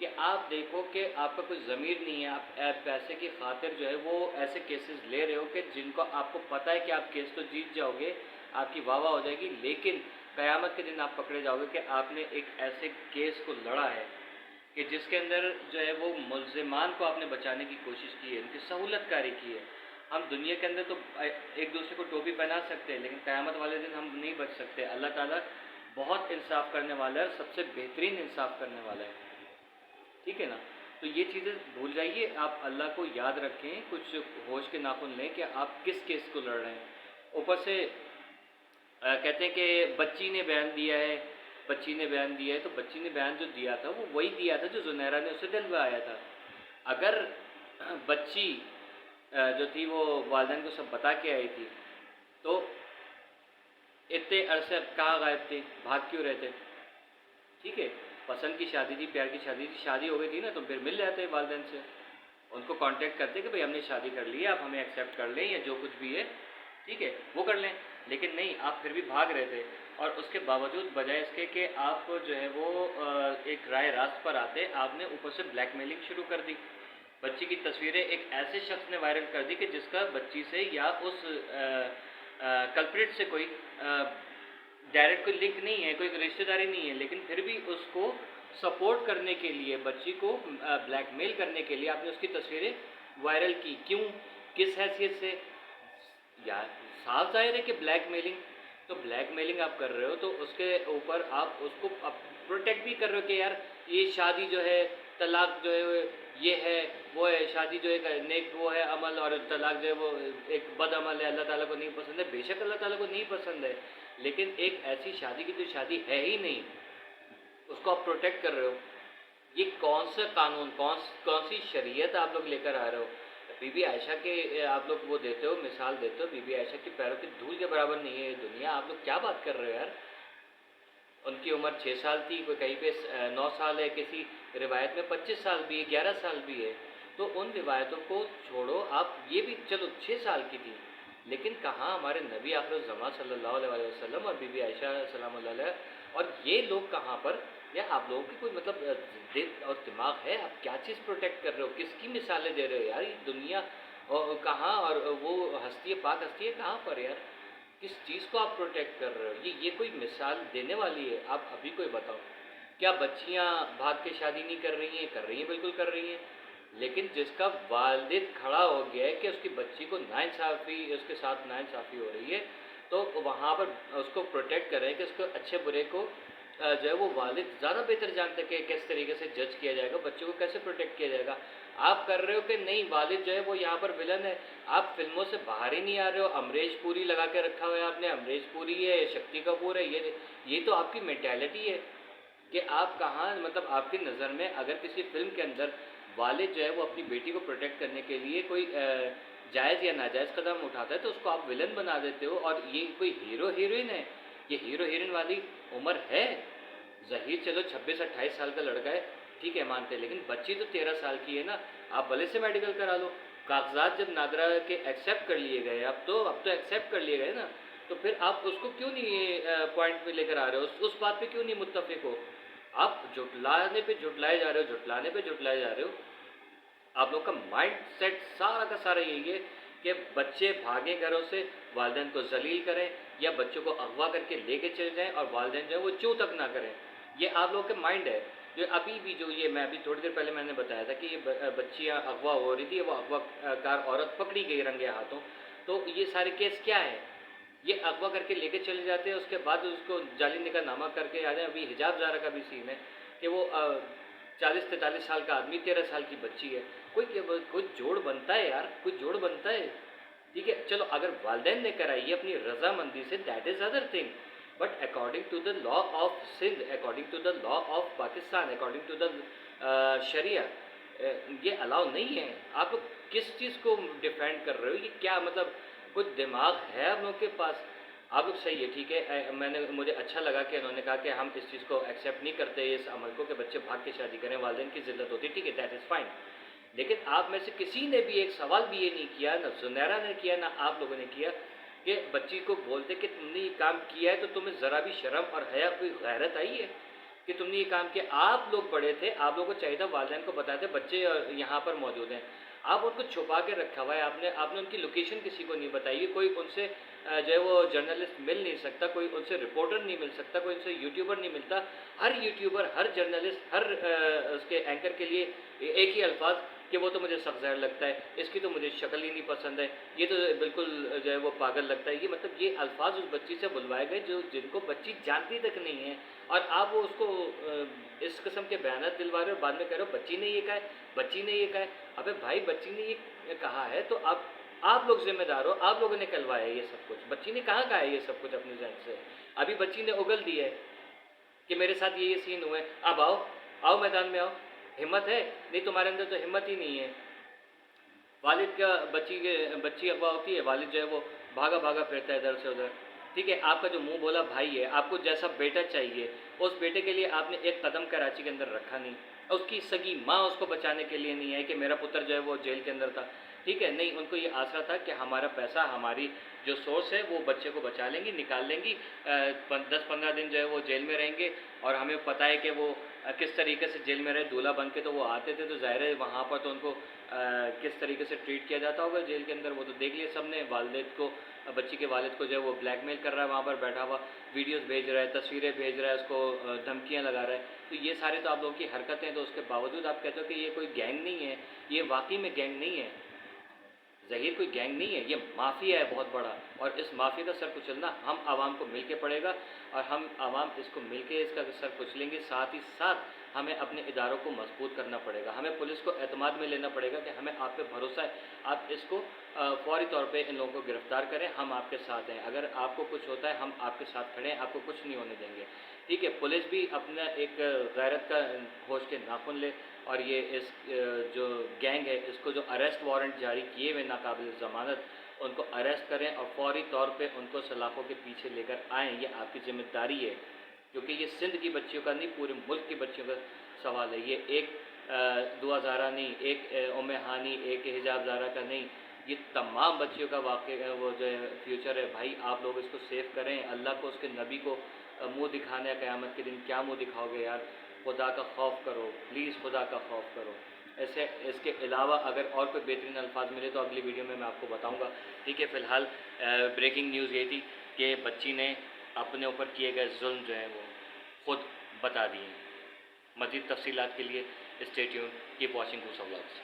کہ آپ دیکھو کہ آپ کا کوئی ضمیر نہیں ہے، آپ پیسے کی خاطر جو ہے وہ ایسے کیسز لے رہے ہو کہ جن کو آپ کو پتہ ہے کہ آپ کیس تو جیت جاؤ گے، آپ کی واہ واہ ہو جائے گی، لیکن قیامت کے دن آپ پکڑے جاؤ گے کہ آپ نے ایک ایسے کیس کو لڑا ہے کہ جس کے اندر جو ہے وہ ملزمان کو آپ نے بچانے کی کوشش کی ہے، ان کی سہولت کاری کی ہے۔ ہم دنیا کے اندر تو ایک دوسرے کو ٹوپی پہنا سکتے ہیں، لیکن قیامت والے دن ہم نہیں بچ سکتے۔ اللہ تعالیٰ بہت انصاف کرنے والا ہے، سب سے بہترین انصاف کرنے والا ہے، ٹھیک ہے نا؟ تو یہ چیزیں بھول جائیے، آپ اللہ کو یاد رکھیں، کچھ ہوش کے ناخن لیں کہ آپ کس کیس کو لڑ رہے ہیں۔ اوپر سے کہتے ہیں کہ بچی نے بیان دیا ہے، بچی نے بیان دیا ہے، تو بچی نے بیان جو دیا تھا وہ وہی دیا تھا جو زنیرہ نے اسے دلوایا تھا۔ اگر بچی جو تھی وہ والدین کو سب بتا کے آئی تھی تو اتنے عرصے کہاں غائب تھی، بھاگ کیوں رہتے؟ ٹھیک ہے، پسند کی شادی تھی، پیار کی شادی تھی، شادی ہو گئی تھی نا، تو پھر مل جاتے والدین سے، ان کو کانٹیکٹ کرتے کہ بھئی ہم نے شادی کر لی ہے، آپ ہمیں ایکسیپٹ کر لیں یا جو کچھ بھی ہے ٹھیک ہے وہ کر لیں، لیکن نہیں، آپ پھر بھی بھاگ رہے تھے۔ اور اس کے باوجود بجائے اس کے کہ آپ جو ہے وہ ایک رائے راست پر آتے، آپ نے اوپر سے بلیک میلنگ شروع کر دی۔ بچی کی تصویریں ایک ایسے شخص نے وائرل کر دی کہ جس کا بچی سے یا اس کلپریٹ سے کوئی ڈائریکٹ کوئی لنک نہیں ہے، کوئی رشتہ داری نہیں ہے، لیکن پھر بھی اس کو سپورٹ کرنے کے لیے، بچی کو بلیک میل کرنے کے لیے آپ نے اس کی تصویریں وائرل کی۔ کیوں؟ کس حیثیت سے؟ یا صاف ظاہر ہے کہ بلیک میلنگ، تو بلیک میلنگ آپ کر رہے ہو تو اس کے اوپر آپ اس کو پروٹیکٹ بھی کر رہے ہو کہ یار یہ شادی جو ہے، طلاق جو ہے یہ ہے وہ ہے، شادی جو ہے نیک وہ ہے عمل، اور طلاق جو ہے وہ ایک بد عمل ہے، اللہ تعالیٰ کو نہیں پسند ہے۔ بے شک اللہ تعالیٰ کو نہیں پسند ہے، لیکن ایک ایسی شادی کی جو شادی ہے ہی نہیں، اس کو آپ پروٹیکٹ کر رہے ہو۔ یہ کون سا قانون، کون سی شریعت آپ لوگ لے کر آ رہے ہو؟ بی بی عائشہ کے آپ لوگ وہ دیتے ہو، مثال دیتے ہو، بی بی عائشہ کی پیروں کی دھول کے برابر نہیں ہے یہ دنیا، آپ لوگ کیا بات کر رہے ہو یار؟ ان کی عمر 6 سال تھی، کوئی کہیں پہ 9 سال ہے، کسی روایت میں 25 سال بھی ہے، 11 سال بھی ہے، تو ان روایتوں کو چھوڑو، آپ یہ بھی چلو 6 سال کی تھی، لیکن کہاں ہمارے نبی آخر الزمان صلی اللہ علیہ وسلم اور بی بی عائشہ سلام اللہ علیہ، اور یہ لوگ کہاں پر؟ یا آپ لوگوں کی کوئی مطلب دل اور دماغ ہے؟ آپ کیا چیز پروٹیکٹ کر رہے ہو؟ کس کی مثالیں دے رہے ہو یار؟ یہ دنیا کہاں، اور وہ ہستی پاک ہستی ہے کہاں پر یار؟ کس چیز کو آپ پروٹیکٹ کر رہے ہو؟ یہ کوئی مثال دینے والی ہے؟ آپ ابھی کوئی بتاؤ، کیا بچیاں بھاگ کے شادی نہیں کر رہی ہیں؟ کر رہی ہیں، بالکل کر رہی ہیں، لیکن جس کا والد کھڑا ہو گیا ہے کہ اس کی بچی کو ناانصافی، اس کے ساتھ ناانصافی ہو رہی ہے، تو وہاں پر اس کو پروٹیکٹ کریں کہ اس کو اچھے برے کو جو ہے وہ والد زیادہ بہتر جانتے کہ کس طریقے سے جج کیا جائے گا، بچوں کو کیسے پروٹیکٹ کیا جائے گا۔ آپ کر رہے ہو کہ نہیں، والد جو ہے وہ یہاں پر ولن ہے، آپ فلموں سے باہر ہی نہیں آ رہے ہو، امریش پوری لگا کے رکھا ہوا ہے آپ نے، امریش پوری ہے، شکتی کپور ہے، یہ تو آپ کی مینٹیلٹی ہے کہ آپ کہاں، مطلب آپ کی نظر میں اگر کسی فلم کے اندر والد جو ہے وہ اپنی بیٹی کو پروٹیکٹ کرنے کے لیے کوئی جائز یا ناجائز قدم اٹھاتا ہے تو اس کو آپ ولن بنا دیتے ہو، اور یہ کوئی ہیرو ہیروئن ہے؟ یہ ہیرو ہیروئن والی عمر ہے؟ ظہیر چلو 26-28 سال کا لڑکا ہے، ٹھیک ہے مانتے ہیں، لیکن بچی تو 13 سال کی ہے نا، آپ بھلے سے میڈیکل کرا لو۔ کاغذات جب نادرا کے ایکسیپٹ کر لیے گئے، اب تو ایکسیپٹ کر لیے گئے نا، تو پھر آپ اس کو کیوں نہیں پوائنٹ پہ لے کر آ رہے ہو؟ اس بات پہ کیوں نہیں متفق ہو؟ آپ جھٹلانے پہ جھٹلائے جا رہے ہو، جھٹلانے پہ جھٹلائے جا رہے ہو۔ آپ لوگ کا مائنڈ سیٹ سارا کا سارا یہی ہے کہ بچے بھاگیں گھروں سے، والدین کو ذلیل کریں، یا بچوں کو اغوا کر کے لے کے چلے جائیں اور والدین جو ہے وہ چوں تک نہ کریں۔ یہ آپ لوگوں کے مائنڈ ہے۔ جو ابھی بھی جو یہ میں ابھی تھوڑی دیر پہلے میں نے بتایا تھا کہ یہ بچیاں اغوا ہو رہی تھی، وہ اغوا کار عورت پکڑی گئی رنگے ہاتھوں، تو یہ سارے کیس کیا ہے؟ یہ اغوا کر کے لے کے چلے جاتے ہیں، اس کے بعد اس کو جعلی نکاح نامہ کر کے آ جائیں۔ ابھی حجاب زارہ کا بھی سین ہے کہ وہ 40-43 سال کا آدمی، 13 سال کی بچی ہے، کوئی جوڑ بنتا ہے یار؟ کوئی جوڑ بنتا ہے؟ ٹھیک ہے چلو، اگر والدین نے کرائی ہے اپنی رضامندی سے، that is other thing, but according to the law of Sindh, according to the law of Pakistan, according to the sharia, یہ الاؤ نہیں ہے۔ آپ کس چیز کو ڈیفینڈ کر رہے ہو؟ یہ کیا مطلب، کچھ دماغ ہے آپ لوگوں کے پاس؟ آپ لوگ صحیح ہے، ٹھیک ہے، مجھے اچھا لگا کہ انہوں نے کہا کہ ہم اس چیز کو ایکسیپٹ نہیں کرتے، اس عمل کو کہ بچے بھاگ کے شادی کریں، والدین کی ذلت ہوتی ہے، ٹھیک ہے، دیٹ از فائن، لیکن آپ میں سے کسی نے بھی ایک سوال بھی یہ نہیں کیا، نہ زنیرہ نے کیا، نہ آپ لوگوں نے کیا، کہ بچی کو بولتے کہ تم نے یہ کام کیا ہے تو تمہیں ذرا بھی شرم اور حیا، کوئی غیرت آئی ہے؟ کہ تم نے یہ کام کیا. آپ لوگ بڑے تھے, آپ لوگوں کو چاہیے تھا والدین کو بتاتے, بچے یہاں پر موجود ہیں, آپ ان کو چھپا کے رکھا ہوا ہے, آپ نے ان کی لوکیشن کسی کو نہیں بتائی, کوئی ان سے جو ہے وہ جرنلسٹ مل نہیں سکتا, کوئی ان سے رپورٹر نہیں مل سکتا, کوئی ان سے یوٹیوبر نہیں ملتا. ہر یوٹیوبر, ہر جرنلسٹ, ہر اس کے اینکر کے لیے ایک ہی الفاظ کہ وہ تو مجھے سخت زہر لگتا ہے, اس کی تو مجھے شکل ہی نہیں پسند ہے, یہ تو بالکل جو ہے وہ پاگل لگتا ہے. یہ مطلب یہ الفاظ اس بچی سے بلوائے گئے جن کو بچی جانتی تک نہیں ہے, اور آپ وہ اس کو اس قسم کے بیانات دلوا رہے ہو, بعد میں کہہ رہے ہو بچی نے یہ کہا ہے, بچی نے یہ کہا ہے. ابے بھائی بچی نے یہ کہا ہے تو آپ لوگ ذمہ دار ہو, آپ لوگوں نے کہلوایا یہ سب کچھ. بچی نے کہاں کہا ہے یہ سب کچھ اپنے ذہن سے؟ ابھی بچی نے اگل دی ہے کہ میرے ساتھ یہ سین ہوئے, اب آؤ میدان میں آؤ, ہمت ہے؟ نہیں, تمہارے اندر تو ہمت ہی نہیں ہے. والد کا بچی اغوا ہوتی ہے, والد جو ہے وہ بھاگا بھاگا پھرتا ہے ادھر سے ادھر. ٹھیک ہے, آپ کا جو منہ بولا بھائی ہے, آپ کو جیسا بیٹا چاہیے, اس بیٹے کے لیے آپ نے ایک قدم کراچی کے اندر رکھا نہیں. اس کی سگی ماں اس کو بچانے کے لیے نہیں ہے کہ میرا پتر جو ہے وہ جیل کے اندر تھا. ٹھیک ہے, نہیں, ان کو یہ آسرا تھا کہ ہمارا پیسہ, ہماری جو سورس ہے وہ بچے کو بچا لیں گی, نکال لیں گی, 10-15 دن جو ہے وہ جیل میں رہیں گے, اور ہمیں پتہ ہے کہ وہ کس طریقے سے جیل میں رہے. دولہا بن کے تو وہ آتے تھے, تو ظاہر ہے وہاں پر تو ان کو کس طریقے سے ٹریٹ کیا جاتا ہوگا جیل کے اندر, وہ تو دیکھ لیا سب نے. والد کو, بچی کے والد کو جو ہے وہ بلیک میل کر رہا ہے وہاں پر بیٹھا ہوا, ویڈیوز بھیج رہا ہے, تصویریں بھیج رہا ہے, اس کو دھمکیاں لگا رہا ہے. تو یہ سارے تو آپ لوگوں کی حرکتیں ہیں, تو اس کے باوجود آپ کہتے ہو کہ یہ کوئی گینگ نہیں ہے. یہ واقعی میں گینگ نہیں ہے, ظہیر کوئی گینگ نہیں ہے, یہ مافیا ہے بہت بڑا, اور اس مافیا کا سر کچلنا ہم عوام کو مل کے پڑے گا, اور ہم عوام اس کو مل کے اس کا سر کچلیں گے. ساتھ ہی ساتھ ہمیں اپنے اداروں کو مضبوط کرنا پڑے گا, ہمیں پولیس کو اعتماد میں لینا پڑے گا کہ ہمیں آپ پہ بھروسہ ہے, آپ اس کو فوری طور پہ ان لوگوں کو گرفتار کریں, ہم آپ کے ساتھ ہیں. اگر آپ کو کچھ ہوتا ہے ہم آپ کے ساتھ کھڑے ہیں, آپ کو کچھ نہیں ہونے دیں گے. ٹھیک ہے, پولیس بھی اپنا ایک غیرت کا ہوش کے ناخن لے, اور یہ اس جو گینگ ہے اس کو جو اریسٹ وارنٹ جاری کیے ہوئے ناقابل ضمانت, ان کو اریسٹ کریں اور فوری طور پہ ان کو سلاخوں کے پیچھے لے کر آئیں. یہ آپ کی ذمہ داری ہے, کیونکہ یہ سندھ کی بچیوں کا نہیں, پورے ملک کی بچیوں کا سوال ہے. یہ ایک دعا زارہ نہیں, ایک ام ہانی, ایک حجاب زارہ کا نہیں, یہ تمام بچیوں کا واقع وہ جو ہے فیوچر ہے. بھائی آپ لوگ اس کو سیو کریں, اللہ کو, اس کے نبی کو منہ دکھانے ہے قیامت کے دن. کیا منہ دکھاؤ گے یار؟ خدا کا خوف کرو پلیز, خدا کا خوف کرو. ایسے اس کے علاوہ اگر اور کوئی بہترین الفاظ ملے تو اگلی ویڈیو میں آپ کو بتاؤں گا. ٹھیک ہے, فی الحال بریکنگ نیوز یہ تھی کہ بچی نے اپنے اوپر کیے گئے ظلم جو ہیں وہ خود بتا دیے. مزید تفصیلات کے لیے اسٹے ٹیون, کیپ واچنگ ہوسا ولاگز.